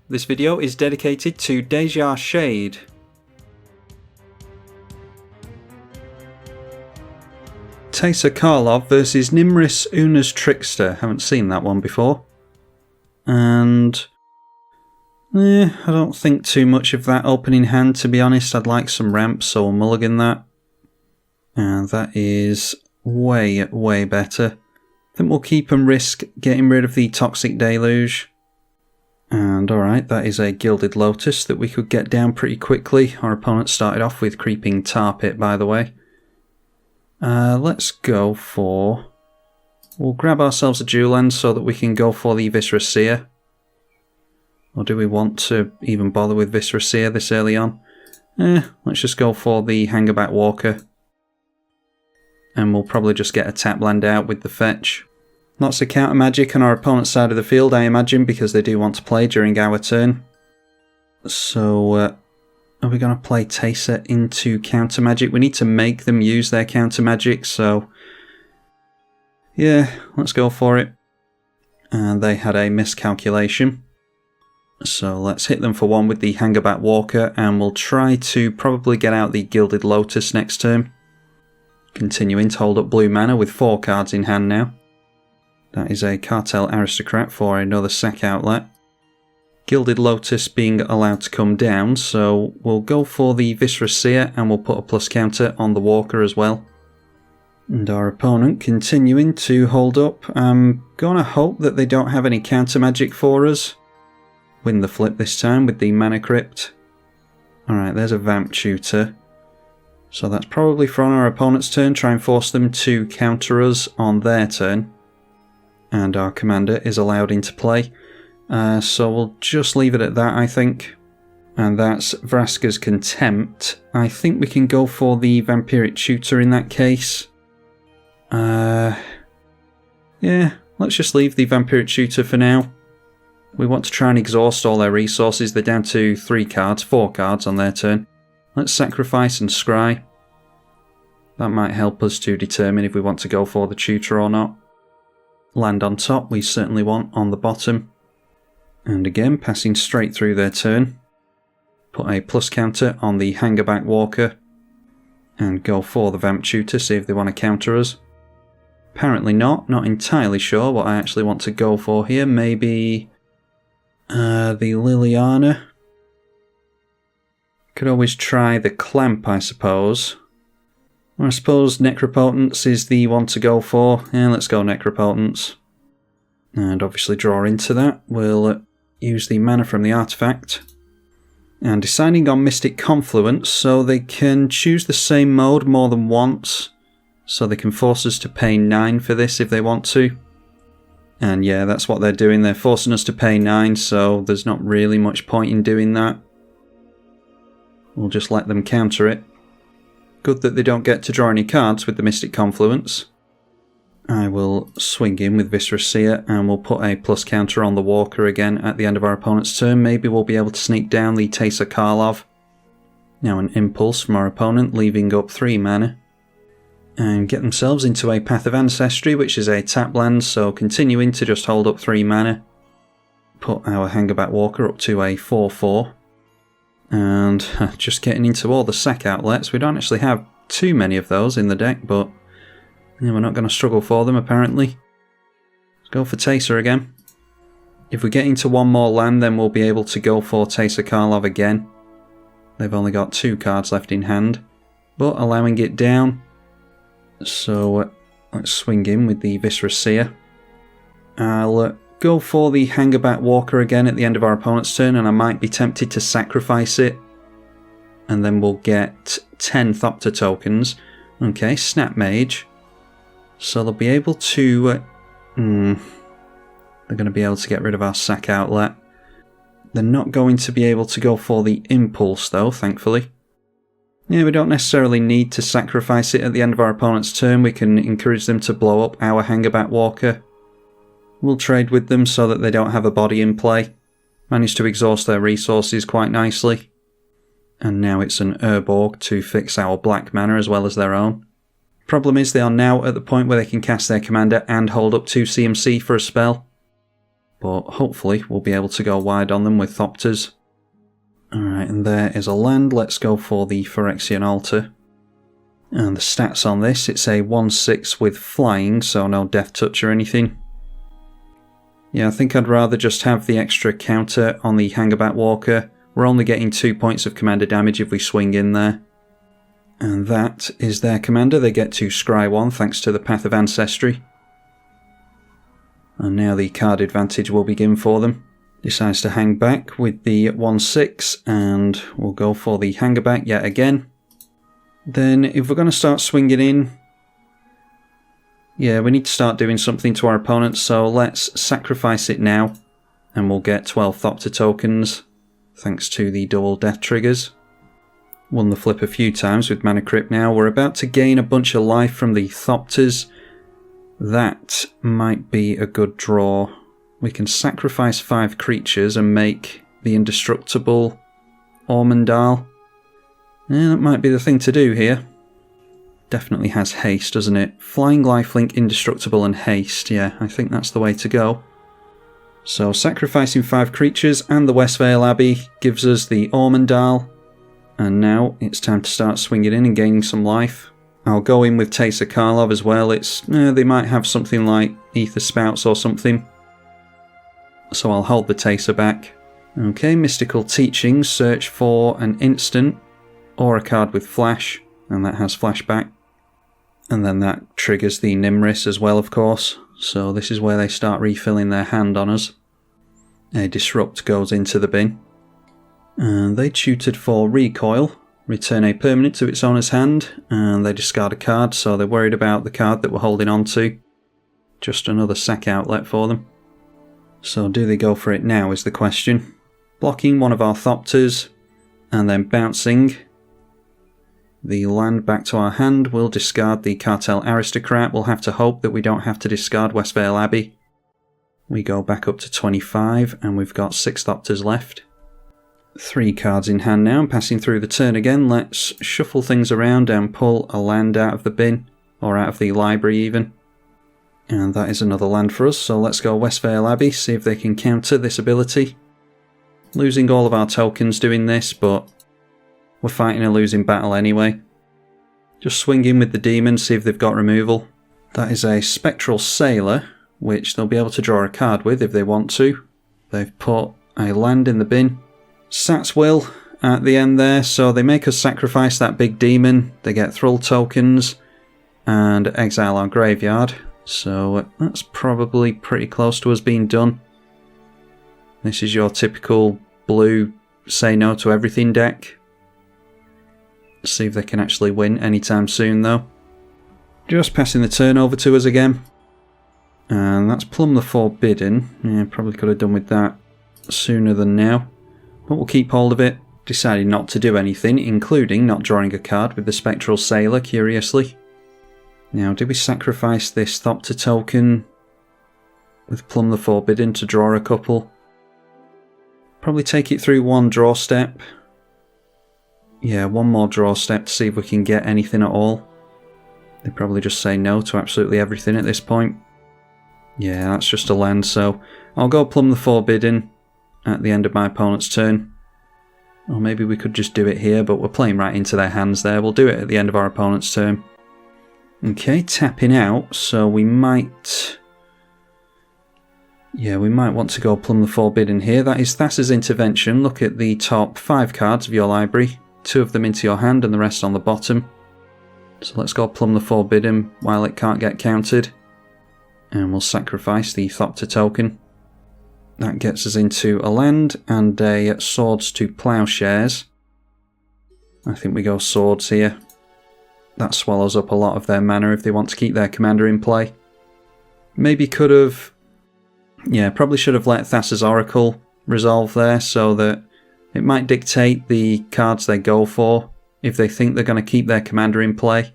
This video is dedicated to Deja Shade. Teysa Karlov versus Nymris Oona's Trickster. Haven't seen that one before. And I don't think too much of that opening hand, to be honest. I'd like some ramps, so we'll mulligan that. And that is way, way better. I think we'll keep and risk getting rid of the Toxic Deluge. And alright, that is a Gilded Lotus that we could get down pretty quickly. Our opponent started off with Creeping Tar Pit, by the way. Let's go for... We'll grab ourselves a dual land so that we can go for the Viscera Seer. Or do we want to even bother with Viscera Seer this early on? Let's just go for the Hangerback Walker. And we'll probably just get a tap land out with the fetch. Lots of counter magic on our opponent's side of the field, I imagine, because they do want to play during our turn. So, are we going to play Teysa into counter magic? We need to make them use their counter magic, so yeah, let's go for it. And they had a miscalculation. So let's hit them for one with the Hangerback Walker, and we'll try to probably get out the Gilded Lotus next turn. Continuing to hold up blue mana with 4 cards in hand now. That is a Cartel Aristocrat for another sack outlet. Gilded Lotus being allowed to come down, so we'll go for the Viscera Seer and we'll put a plus counter on the Walker as well. And our opponent continuing to hold up. I'm gonna hope that they don't have any counter magic for us. Win the flip this time with the Mana Crypt. Alright, there's a Vamp Tutor. So that's probably for on our opponent's turn, try and force them to counter us on their turn. And our commander is allowed into play. So we'll just leave it at that, I think. And that's Vraska's Contempt. I think we can go for the Vampiric Tutor in that case. Yeah, let's just leave the Vampiric Tutor for now. We want to try and exhaust all their resources. They're down to 4 cards on their turn. Let's sacrifice and scry. That might help us to determine if we want to go for the tutor or not. Land on top we certainly want on the bottom. And again, passing straight through their turn. Put a plus counter on the Hangerback Walker. And go for the Vamp Tutor, see if they want to counter us. Apparently not entirely sure what I actually want to go for here. Maybe the Liliana. Could always try the Clamp, I suppose. Or I suppose Necropotence is the one to go for. Yeah, let's go Necropotence. And obviously draw into that. We'll use the mana from the artifact. And deciding on Mystic Confluence, so they can choose the same mode more than once. So they can force us to pay 9 for this if they want to. And yeah, that's what they're doing. They're forcing us to pay 9, so there's not really much point in doing that. We'll just let them counter it. Good that they don't get to draw any cards with the Mystic Confluence. I will swing in with Viscera Seer and we'll put a plus counter on the Walker again at the end of our opponent's turn. Maybe we'll be able to sneak down the Teysa Karlov. Now an Impulse from our opponent, leaving up 3 mana. And get themselves into a Path of Ancestry, which is a tap land, so continuing to just hold up 3 mana. Put our Hangerback Walker up to a 4/4. And just getting into all the sack outlets. We don't actually have too many of those in the deck, but yeah, we're not going to struggle for them apparently. Let's go for Teysa again. If we get into one more land, then we'll be able to go for Teysa Karlov again. They've only got 2 cards left in hand, but allowing it down. So let's swing in with the Viscera Seer. I'll go for the Hangerback Walker again at the end of our opponent's turn, and I might be tempted to sacrifice it. And then we'll get 10 Thopter tokens. Okay, Snap Mage. So they'll be able to... they're going to be able to get rid of our sack outlet. They're not going to be able to go for the Impulse though, thankfully. Yeah, we don't necessarily need to sacrifice it at the end of our opponent's turn. We can encourage them to blow up our Hangerback Walker. We'll trade with them so that they don't have a body in play. Manage to exhaust their resources quite nicely. And now it's an Urborg to fix our black mana as well as their own. Problem is they are now at the point where they can cast their commander and hold up 2 CMC for a spell. but hopefully we'll be able to go wide on them with Thopters. Alright, and there is a land. Let's go for the Phyrexian Altar. And the stats on this, it's a 1/6 with flying, so no death touch or anything. Yeah, I think I'd rather just have the extra counter on the Hangerback Walker. We're only getting 2 points of commander damage if we swing in there. And that is their commander. They get to scry 1 thanks to the Path of Ancestry. And now the card advantage will begin for them. Decides to hang back with the 1/6, and we'll go for the Hangerback yet again. Then if we're going to start swinging in, yeah, we need to start doing something to our opponents, so let's sacrifice it now, and we'll get 12 Thopter tokens, thanks to the double death triggers. Won the flip a few times with Mana Crypt now. We're about to gain a bunch of life from the Thopters. That might be a good draw. We can sacrifice 5 creatures and make the indestructible Ormondal. Yeah, that might be the thing to do here. Definitely has haste, doesn't it? Flying, lifelink, indestructible and haste. Yeah, I think that's the way to go. So sacrificing 5 creatures and the Westvale Abbey gives us the Ormondal. And now it's time to start swinging in and gaining some life. I'll go in with Teysa Karlov as well. They might have something like Ether Spouts or something. So I'll hold the Teysa back. Okay, Mystical Teachings. Search for an instant or a card with flash, and that has flashback. And then that triggers the Nymris as well, of course. So this is where they start refilling their hand on us. A Disrupt goes into the bin. And they tutored for Recoil. Return a permanent to its owner's hand, and they discard a card, so they're worried about the card that we're holding on to. Just another sack outlet for them. So do they go for it now is the question. Blocking one of our Thopters, and then bouncing the land back to our hand. We'll discard the Cartel Aristocrat. We'll have to hope that we don't have to discard Westvale Abbey. We go back up to 25, and we've got 6 Thopters left. 3 cards in hand now. I'm passing through the turn again. Let's shuffle things around and pull a land out of the bin, or out of the library even. And that is another land for us, so let's go Westvale Abbey, see if they can counter this ability. Losing all of our tokens doing this, but we're fighting a losing battle anyway. Just swing in with the demon, see if they've got removal. That is a Spectral Sailor, which they'll be able to draw a card with if they want to. They've put a land in the bin. Sats will at the end there, so they make us sacrifice that big demon. They get Thrall tokens and exile our graveyard. So that's probably pretty close to us being done. This is your typical blue say no to everything deck. See if they can actually win anytime soon though. Just passing the turn over to us again. And that's Plumb the Forbidden. Yeah, probably could have done with that sooner than now. But we'll keep hold of it. Decided not to do anything, including not drawing a card with the Spectral Sailor, curiously. Now, did we sacrifice this Thopter token with Plumb the Forbidden to draw a couple? Probably take it through one draw step. Yeah, one more draw step to see if we can get anything at all. They probably just say no to absolutely everything at this point. Yeah, that's just a land, so I'll go Plumb the Forbidden at the end of my opponent's turn. Or maybe we could just do it here, but we're playing right into their hands there. We'll do it at the end of our opponent's turn. Okay, tapping out, so we might... Yeah, we might want to go Plumb the Forbidden here. That is Thassa's Intervention. Look at the top 5 cards of your library. 2 of them into your hand and the rest on the bottom. So let's go Plumb the Forbidden while it can't get countered. And we'll sacrifice the Thopter token. That gets us into a land and a Swords to Plowshares. I think we go Swords here. That swallows up a lot of their mana if they want to keep their commander in play. Maybe could have... Yeah, probably should have let Thassa's Oracle resolve there so that it might dictate the cards they go for if they think they're going to keep their commander in play.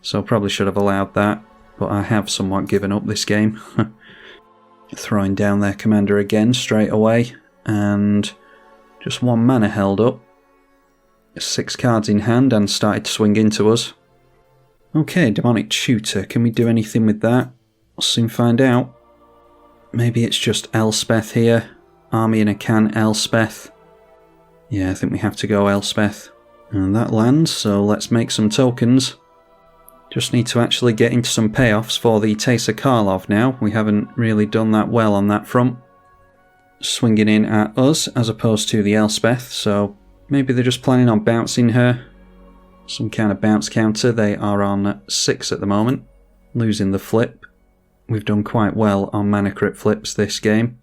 So probably should have allowed that, but I have somewhat given up this game. Throwing down their commander again straight away, and just 1 mana held up. 6 cards in hand and started to swing into us. Okay, Demonic Tutor, can we do anything with that? We'll soon find out. Maybe it's just Elspeth here. Army in a can, Elspeth. Yeah, I think we have to go Elspeth. And that lands, so let's make some tokens. Just need to actually get into some payoffs for the Teysa Karlov now. We haven't really done that well on that front. Swinging in at us as opposed to the Elspeth, so maybe they're just planning on bouncing her. Some kind of bounce counter. They are on 6 at the moment, losing the flip. We've done quite well on mana crypt flips this game.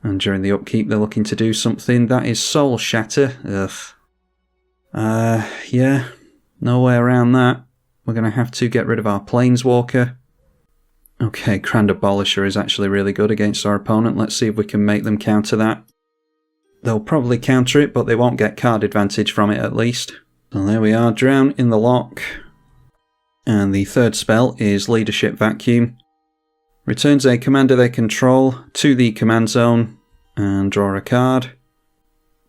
And during the upkeep they're looking to do something. That is Soul Shatter. Ugh. Yeah, no way around that. We're going to have to get rid of our Planeswalker. Okay, Grand Abolisher is actually really good against our opponent. Let's see if we can make them counter that. They'll probably counter it, but they won't get card advantage from it at least. So there we are, Drown in the lock. And the third spell is Leadership Vacuum. Returns a commander they control to the command zone and draw a card.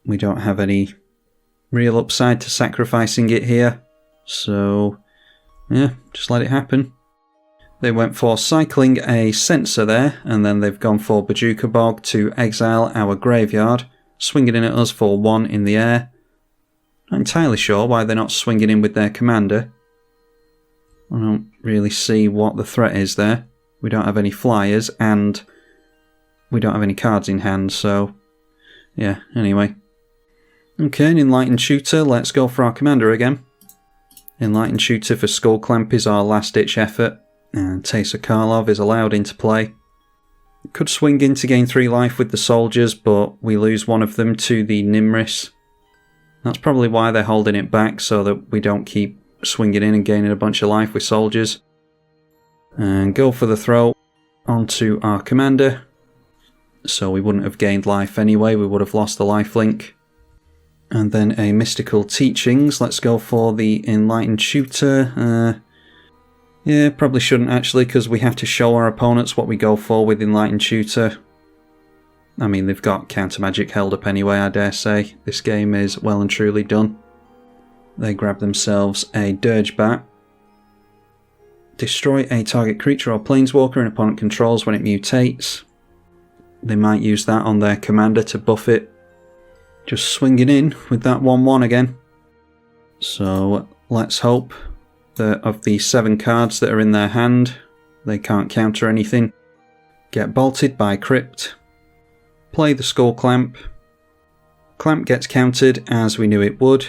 We don't have any real upside to sacrificing it here, so yeah, just let it happen. They went for cycling a Censor there, and then they've gone for Bojuka Bog to exile our graveyard, swinging in at us for 1 in the air. Not entirely sure why they're not swinging in with their commander. I don't really see what the threat is there. We don't have any flyers, and we don't have any cards in hand, so yeah, anyway. Okay, an Enlightened Shooter, let's go for our commander again. Enlightened Shooter for Skull Clamp is our last ditch effort, and Teysa Karlov is allowed into play. Could swing in to gain 3 life with the soldiers, but we lose one of them to the Nymris. That's probably why they're holding it back, so that we don't keep swinging in and gaining a bunch of life with soldiers. And go for the throw onto our commander. So we wouldn't have gained life anyway, we would have lost the lifelink. And then a Mystical Teachings. Let's go for the Enlightened Shooter. Yeah, probably shouldn't actually, because we have to show our opponents what we go for with Enlightened Shooter. I mean, they've got Counter Magic held up anyway, I dare say. This game is well and truly done. They grab themselves a Dirge Bat. Destroy a target creature or planeswalker an opponent controls when it mutates. They might use that on their commander to buff it. Just swinging in with that 1/1 again. So let's hope that of the 7 cards that are in their hand, they can't counter anything. Get bolted by Crypt. Play the Skull Clamp. Clamp gets countered as we knew it would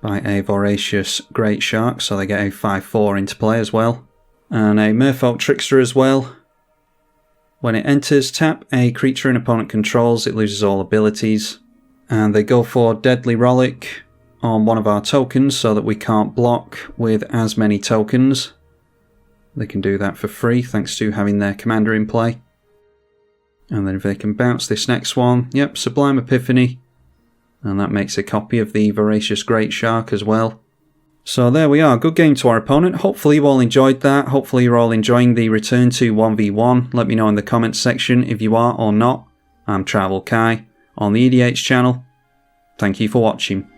by a Voracious Great Shark, so they get a 5/4 into play as well. And a Merfolk Trickster as well. When it enters, tap a creature an opponent controls, it loses all abilities. And they go for Deadly Rollick on one of our tokens so that we can't block with as many tokens. They can do that for free thanks to having their commander in play. And then if they can bounce this next one, yep, Sublime Epiphany. And that makes a copy of the Voracious Great Shark as well. So there we are, good game to our opponent. Hopefully you all enjoyed that. Hopefully you're all enjoying the return to 1v1. Let me know in the comments section if you are or not. I'm tribalkai on the EDH channel. Thank you for watching.